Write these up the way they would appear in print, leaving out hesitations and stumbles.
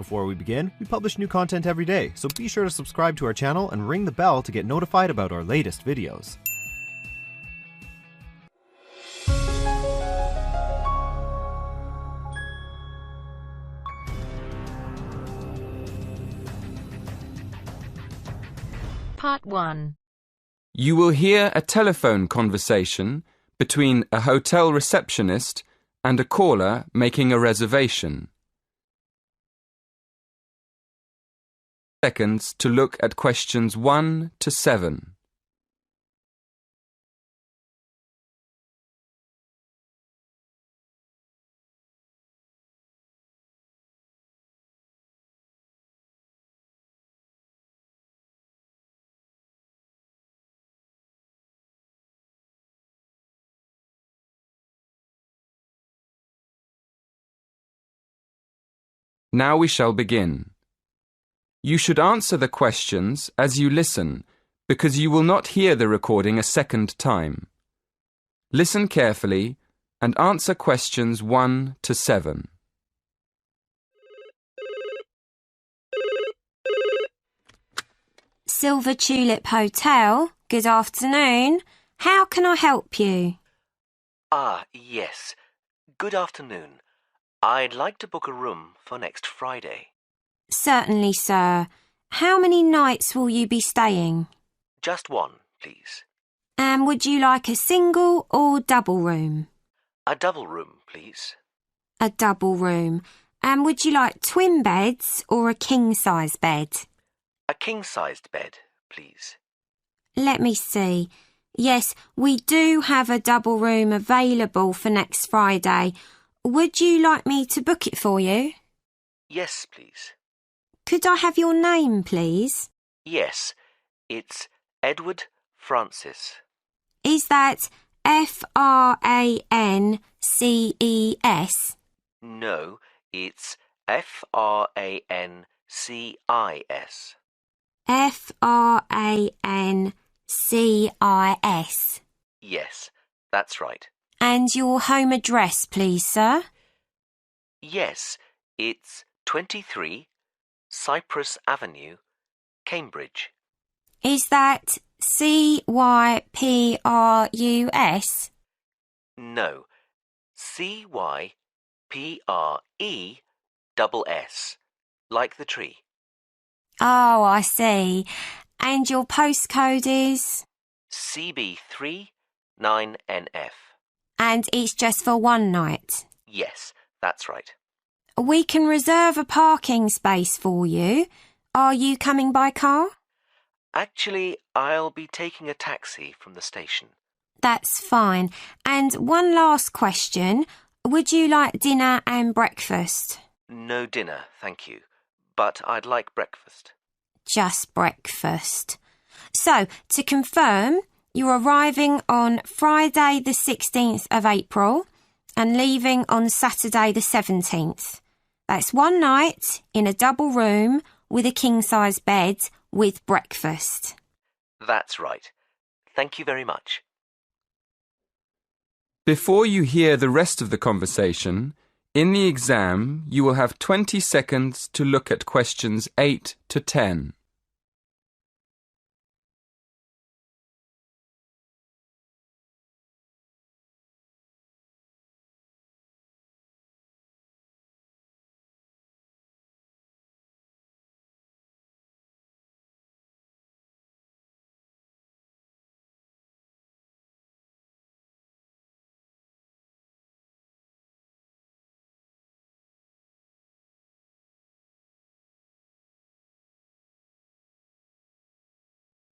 Before we begin, we publish new content every day, so be sure to subscribe to our channel and ring the bell to get notified about our latest videos. Part 1. You will hear a telephone conversation between a hotel receptionist and a caller making a reservation. Seconds to look at questions 1 to 7. Now we shall begin. You should answer the questions as you listen, because you will not hear the recording a second time. Listen carefully and answer questions 1 to 7. Silver Tulip Hotel, good afternoon. How can I help you? Yes. Good afternoon. I'd like to book a room for next Friday. Certainly, sir. How many nights will you be staying? Just one, please. And would you like a single or double room? A double room, please. A double room. And would you like twin beds or a king-size bed? A king-sized bed, please. Let me see. Yes, we do have a double room available for next Friday. Would you like me to book it for you? Yes, please. Could I have your name, please? Yes, it's Edward Francis. Is that Frances? No, it's Francis. Francis. Yes, that's right. And your home address, please, sir? Yes, it's 23 Cypress Avenue, Cambridge. Is that Cyprus? No, Cypress, like the tree. Oh, I see. And your postcode is? CB3 9NF. And it's just for one night? Yes, that's right. We can reserve a parking space for you. Are you coming by car? Actually, I'll be taking a taxi from the station. That's fine. And one last question. Would you like dinner and breakfast? No dinner, thank you. But I'd like breakfast. Just breakfast. So, to confirm, you're arriving on Friday the 16th of April and leaving on Saturday the 17th. That's one night in a double room with a king-size bed with breakfast. That's right. Thank you very much. Before you hear the rest of the conversation, in the exam you will have 20 seconds to look at questions 8 to 10.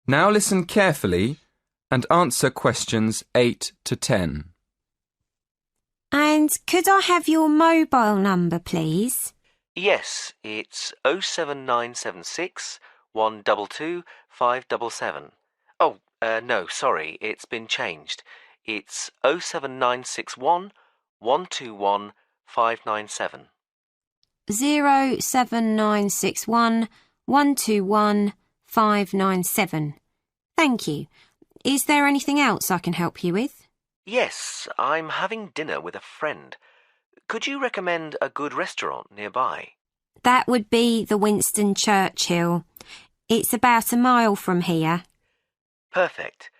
Now listen carefully and answer questions 8 to 10. And could I have your mobile number, please? Yes, it's 07976 122 577. Oh, no, sorry, it's been changed. It's 07961 121 597. 07961 121 597. Thank you. Is there anything else I can help you with? Yes, I'm having dinner with a friend. Could you recommend a good restaurant nearby? That would be the Winston Churchill. It's about a mile from here. Perfect.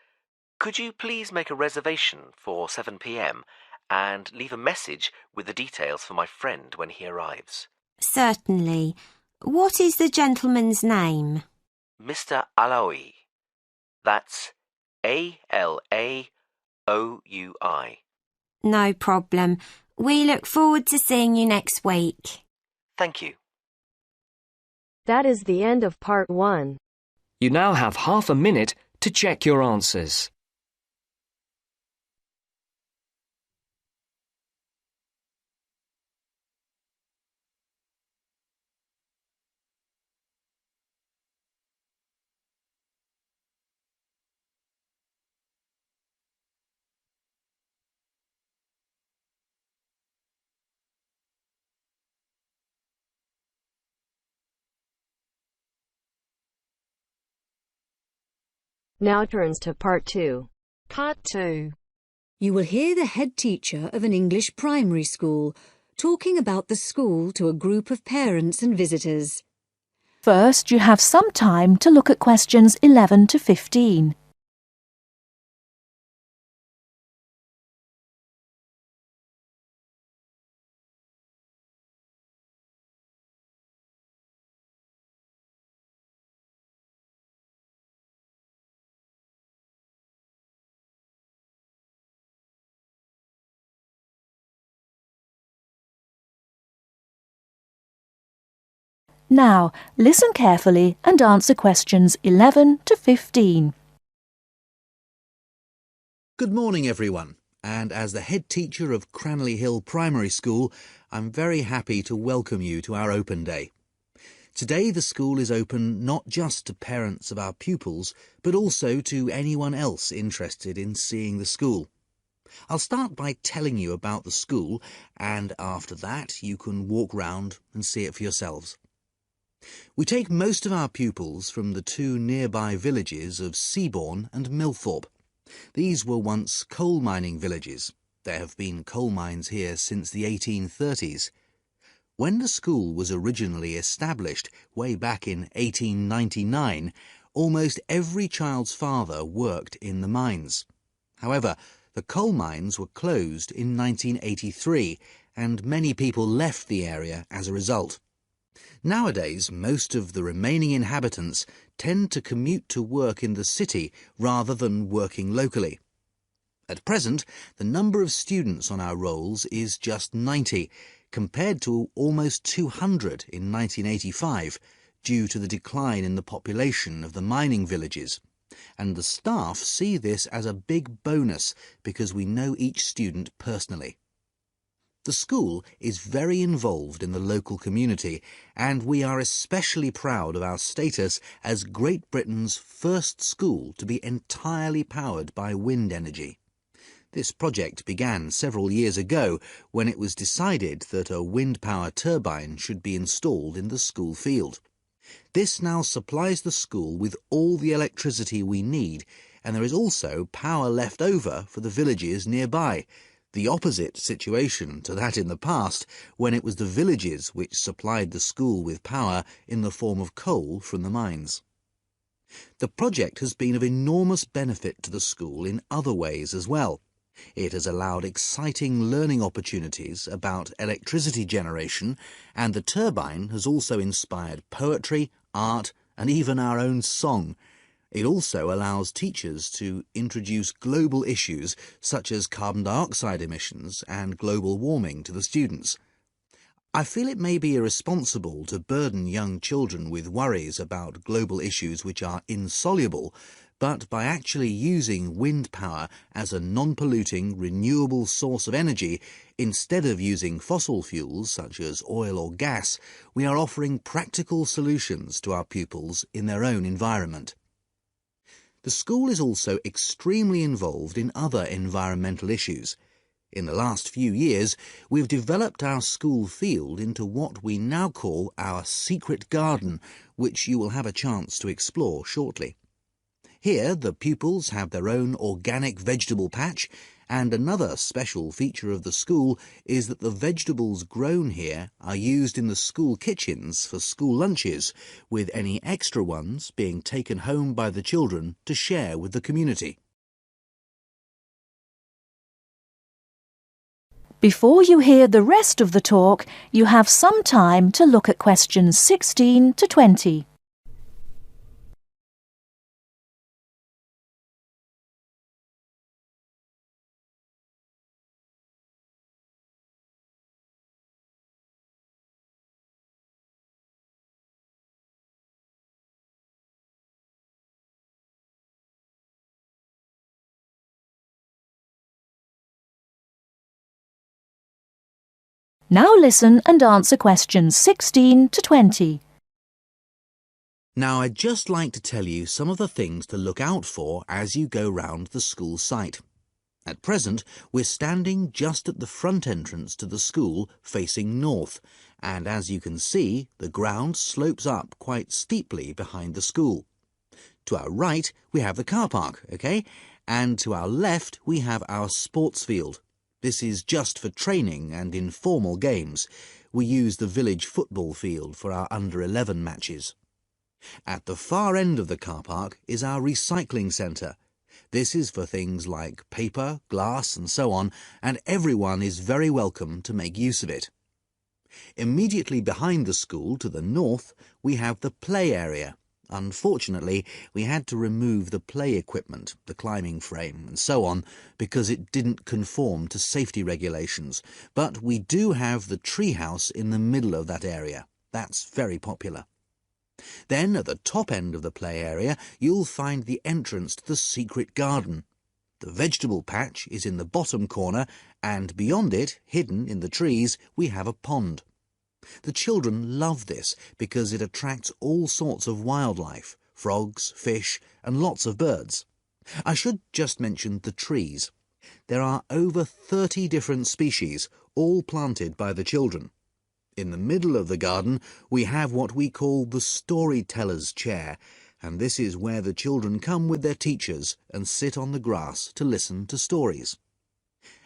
Could you please make a reservation for 7 p.m. and leave a message with the details for my friend when he arrives? Certainly. What is the gentleman's name? Mr. Alaoui. That's Alaoui. No problem. We look forward to seeing you next week. Thank you. That is the end of part 1. You now have half a minute to check your answers. Now turns to part 2. Part 2. You will hear the head teacher of an English primary school talking about the school to a group of parents and visitors. First, you have some time to look at questions 11 to 15. Now, listen carefully and answer questions 11 to 15. Good morning, everyone. And as the head teacher of Cranley Hill Primary School, I'm very happy to welcome you to our open day. Today, the school is open not just to parents of our pupils, but also to anyone else interested in seeing the school. I'll start by telling you about the school, and after that, you can walk round and see it for yourselves. We take most of our pupils from the two nearby villages of Seabourne and Millthorpe. These were once coal mining villages. There have been coal mines here since the 1830s. When the school was originally established, way back in 1899, almost every child's father worked in the mines. However, the coal mines were closed in 1983, and many people left the area as a result. Nowadays, most of the remaining inhabitants tend to commute to work in the city rather than working locally. At present, the number of students on our rolls is just 90, compared to almost 200 in 1985, due to the decline in the population of the mining villages. And the staff see this as a big bonus because we know each student personally. The school is very involved in the local community, and we are especially proud of our status as Great Britain's first school to be entirely powered by wind energy. This project began several years ago when it was decided that a wind power turbine should be installed in the school field. This now supplies the school with all the electricity we need, and there is also power left over for the villages nearby. The opposite situation to that in the past, when it was the villages which supplied the school with power in the form of coal from the mines. The project has been of enormous benefit to the school in other ways as well. It has allowed exciting learning opportunities about electricity generation, and the turbine has also inspired poetry, art, and even our own song. It also allows teachers to introduce global issues such as carbon dioxide emissions and global warming to the students. I feel it may be irresponsible to burden young children with worries about global issues which are insoluble, but by actually using wind power as a non-polluting, renewable source of energy, instead of using fossil fuels such as oil or gas, we are offering practical solutions to our pupils in their own environment. The school is also extremely involved in other environmental issues. In the last few years, we've developed our school field into what we now call our secret garden, which you will have a chance to explore shortly. Here, the pupils have their own organic vegetable patch, And another special feature of the school is that the vegetables grown here are used in the school kitchens for school lunches, with any extra ones being taken home by the children to share with the community. Before you hear the rest of the talk, you have some time to look at questions 16 to 20. Now listen and answer questions 16 to 20. Now, I'd just like to tell you some of the things to look out for as you go round the school site. At present, we're standing just at the front entrance to the school facing north, and as you can see, the ground slopes up quite steeply behind the school. To our right, we have the car park, OK? And to our left, we have our sports field. This is just for training and informal games. We use the village football field for our under-11 matches. At the far end of the car park is our recycling centre. This is for things like paper, glass and so on, and everyone is very welcome to make use of it. Immediately behind the school to the north, we have the play area. Unfortunately, we had to remove the play equipment, the climbing frame and so on, because it didn't conform to safety regulations. But we do have the treehouse in the middle of that area. That's very popular. Then, at the top end of the play area, you'll find the entrance to the secret garden. The vegetable patch is in the bottom corner, and beyond it, hidden in the trees, we have a pond. The children love this because it attracts all sorts of wildlife, frogs, fish, and lots of birds. I should just mention the trees. There are over 30 different species, all planted by the children. In the middle of the garden, we have what we call the storyteller's chair, and this is where the children come with their teachers and sit on the grass to listen to stories.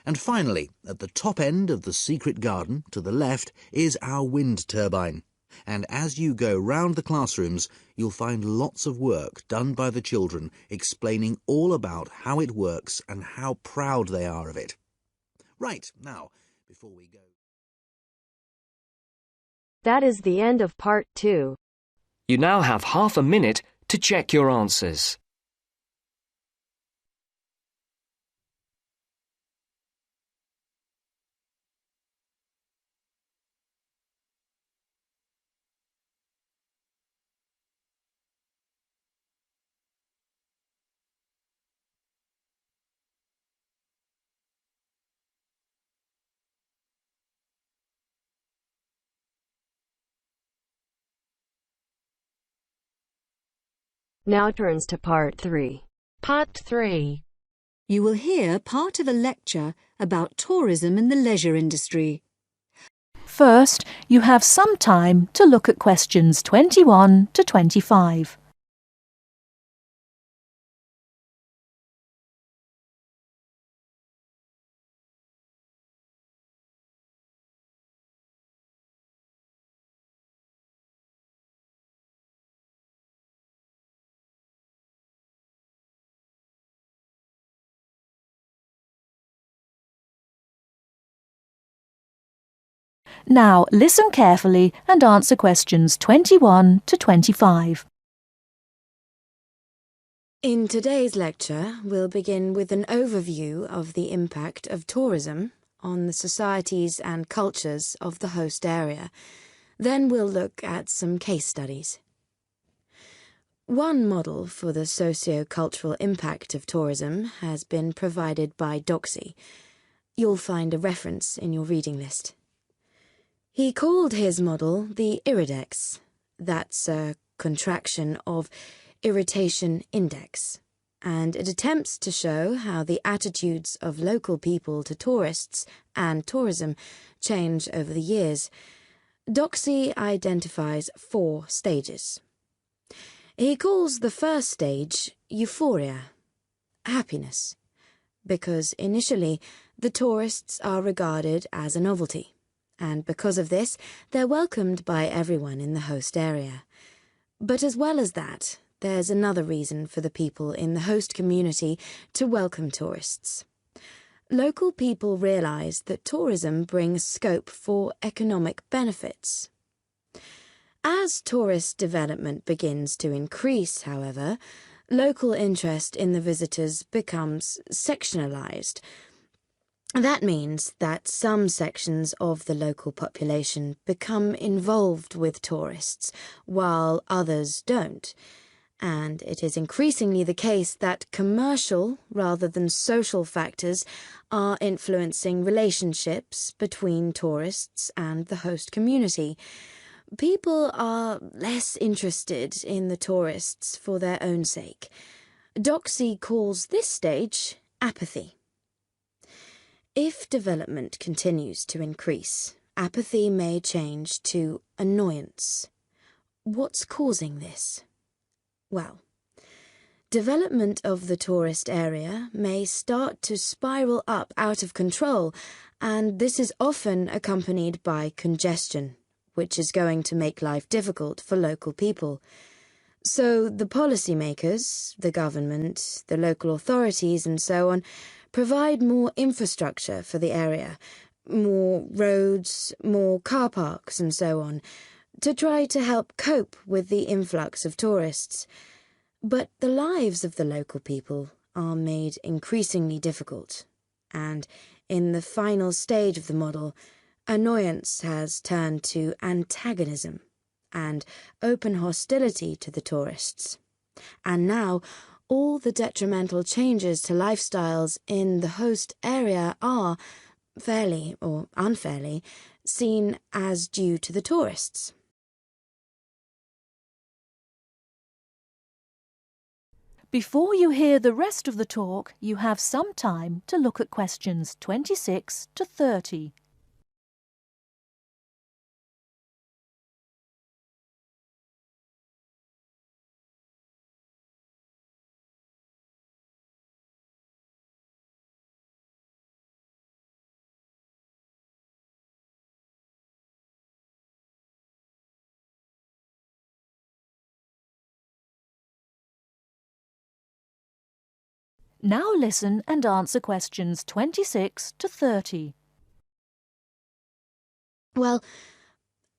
And finally, at the top end of the secret garden, to the left, is our wind turbine. And as you go round the classrooms, you'll find lots of work done by the children explaining all about how it works and how proud they are of it. Right, now, before we go... That is the end of part 2. You now have half a minute to check your answers. Now turns to part 3. Part 3. You will hear part of a lecture about tourism in the leisure industry. First, you have some time to look at questions 21 to 25. Now listen carefully and answer questions 21 to 25. In today's lecture, we'll begin with an overview of the impact of tourism on the societies and cultures of the host area. Then we'll look at some case studies. One model for the socio-cultural impact of tourism has been provided by Doxy. You'll find a reference in your reading list. He called his model the Iridex. That's a contraction of Irritation Index, and it attempts to show how the attitudes of local people to tourists and tourism change over the years. Doxy identifies 4 stages. He calls the first stage euphoria, happiness. because initially the tourists are regarded as a novelty, and because of this they're welcomed by everyone in the host area. But as well as that, there's another reason for the people in the host community to welcome tourists. Local people realise that tourism brings scope for economic benefits. As tourist development begins to increase, however, local interest in the visitors becomes sectionalised. That means that some sections of the local population become involved with tourists, while others don't. And it is increasingly the case that commercial rather than social factors are influencing relationships between tourists and the host community. People are less interested in the tourists for their own sake. Doxy calls this stage apathy. If development continues to increase, apathy may change to annoyance. What's causing this? Well, development of the tourist area may start to spiral up out of control, and this is often accompanied by congestion, which is going to make life difficult for local people. So the policymakers, the government, the local authorities and so on, provide more infrastructure for the area, more roads, more car parks and so on, to try to help cope with the influx of tourists. But the lives of the local people are made increasingly difficult, and in the final stage of the model, annoyance has turned to antagonism and open hostility to the tourists. And now, all the detrimental changes to lifestyles in the host area are, fairly or unfairly, seen as due to the tourists. Before you hear the rest of the talk, you have some time to look at questions 26 to 30. Now listen and answer questions 26 to 30. Well,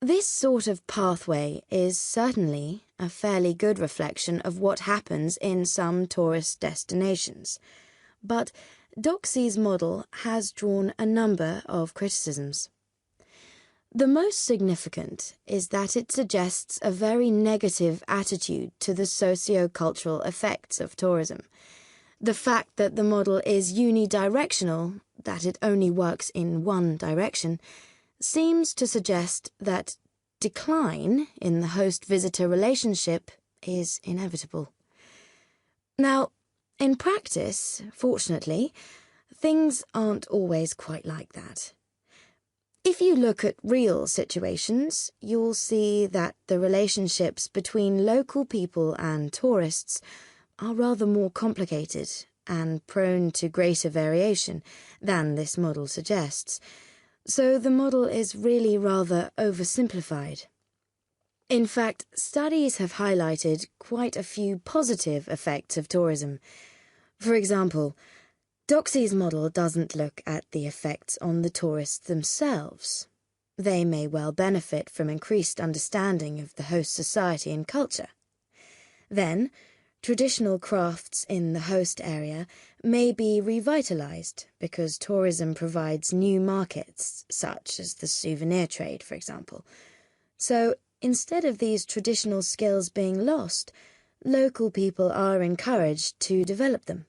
this sort of pathway is certainly a fairly good reflection of what happens in some tourist destinations. But Doxy's model has drawn a number of criticisms. The most significant is that it suggests a very negative attitude to the socio-cultural effects of tourism. The fact that the model is unidirectional, that it only works in one direction, seems to suggest that decline in the host-visitor relationship is inevitable. Now, in practice, fortunately, things aren't always quite like that. If you look at real situations, you'll see that the relationships between local people and tourists are rather more complicated and prone to greater variation than this model suggests. So the model is really rather oversimplified. In fact, studies have highlighted quite a few positive effects of tourism. For example, Doxy's model doesn't look at the effects on the tourists themselves. They may well benefit from increased understanding of the host society and culture. Then, traditional crafts in the host area may be revitalised because tourism provides new markets, such as the souvenir trade, for example. So, instead of these traditional skills being lost, local people are encouraged to develop them.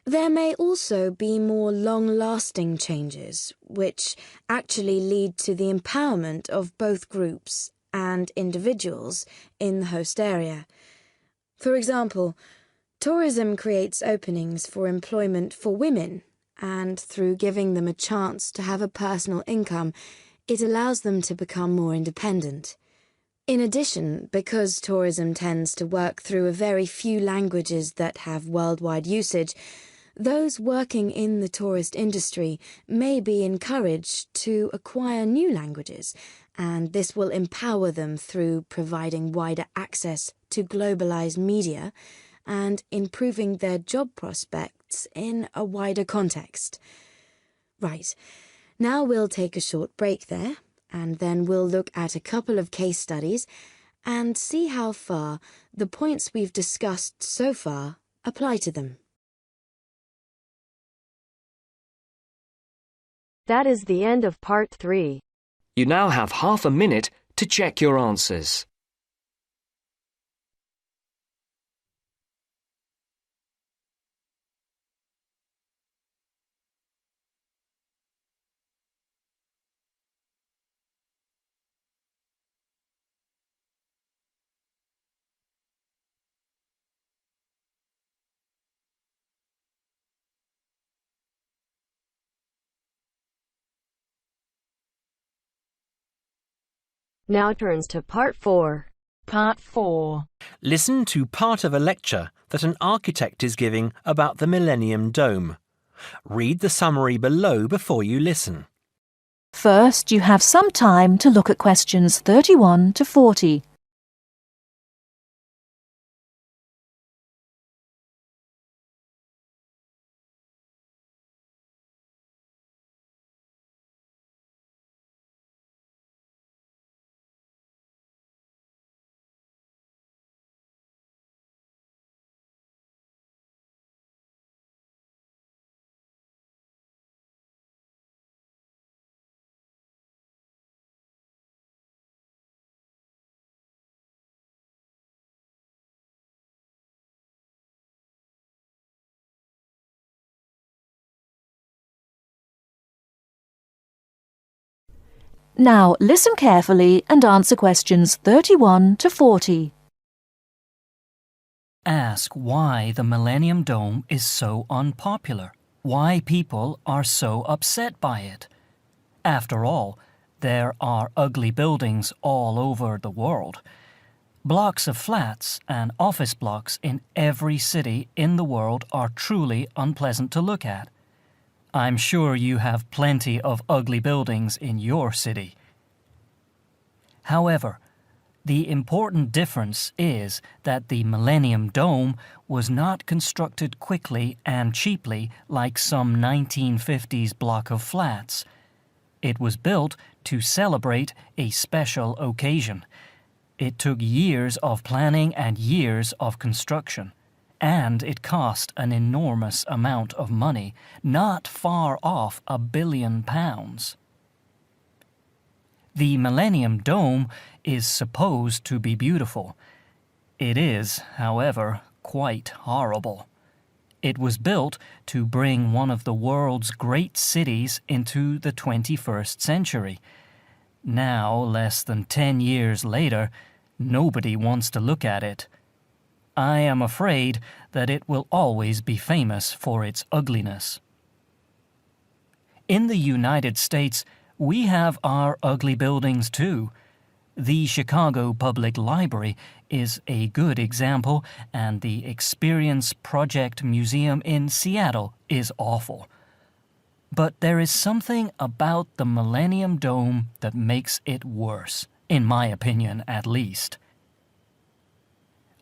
There may also be more long-lasting changes, which actually lead to the empowerment of both groups and individuals in the host area. For example, tourism creates openings for employment for women, and through giving them a chance to have a personal income, it allows them to become more independent. In addition, because tourism tends to work through a very few languages that have worldwide usage, Those working in the tourist industry may be encouraged to acquire new languages, and this will empower them through providing wider access to globalized media and improving their job prospects in a wider context. Right, now we'll take a short break there, and then we'll look at a couple of case studies and see how far the points we've discussed so far apply to them. That is the end of part 3. You now have half a minute to check your answers. Now turns to part 4. Part 4. Listen to part of a lecture that an architect is giving about the Millennium Dome. Read the summary below before you listen. First, you have some time to look at questions 31 to 40. Now listen carefully and answer questions 31 to 40. Ask why the Millennium Dome is so unpopular. Why people are so upset by it. After all, there are ugly buildings all over the world. Blocks of flats and office blocks in every city in the world are truly unpleasant to look at. I'm sure you have plenty of ugly buildings in your city. However, the important difference is that the Millennium Dome was not constructed quickly and cheaply like some 1950s block of flats. It was built to celebrate a special occasion. It took years of planning and years of construction. And it cost an enormous amount of money, not far off £1 billion. The Millennium Dome is supposed to be beautiful. It is, however, quite horrible. It was built to bring one of the world's great cities into the 21st century. Now, less than 10 years later, nobody wants to look at it. I am afraid that it will always be famous for its ugliness. In the United States, we have our ugly buildings too. The Chicago Public Library is a good example, and the Experience Project Museum in Seattle is awful. But there is something about the Millennium Dome that makes it worse, in my opinion at least.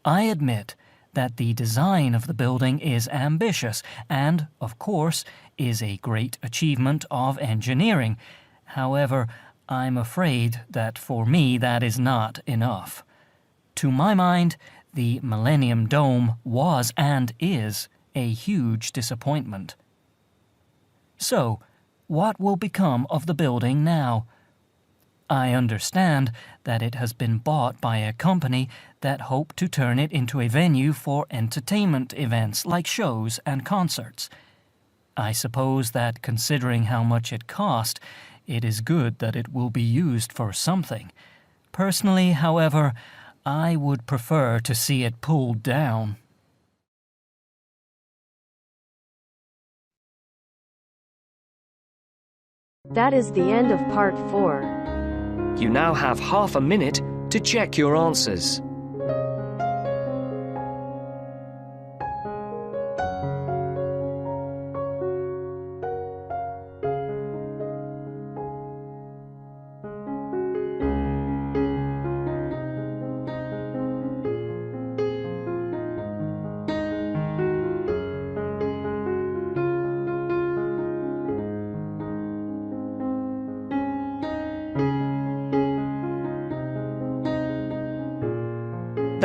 I admit that the design of the building is ambitious and, of course, is a great achievement of engineering. However, I'm afraid that for me that is not enough. To my mind, the Millennium Dome was and is a huge disappointment. So, what will become of the building now? I understand that it has been bought by a company that hoped to turn it into a venue for entertainment events like shows and concerts. I suppose that considering how much it cost, it is good that it will be used for something. Personally, however, I would prefer to see it pulled down. That is the end of part 4. You now have half a minute to check your answers.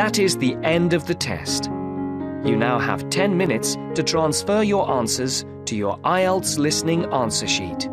That is the end of the test. You now have 10 minutes to transfer your answers to your IELTS listening answer sheet.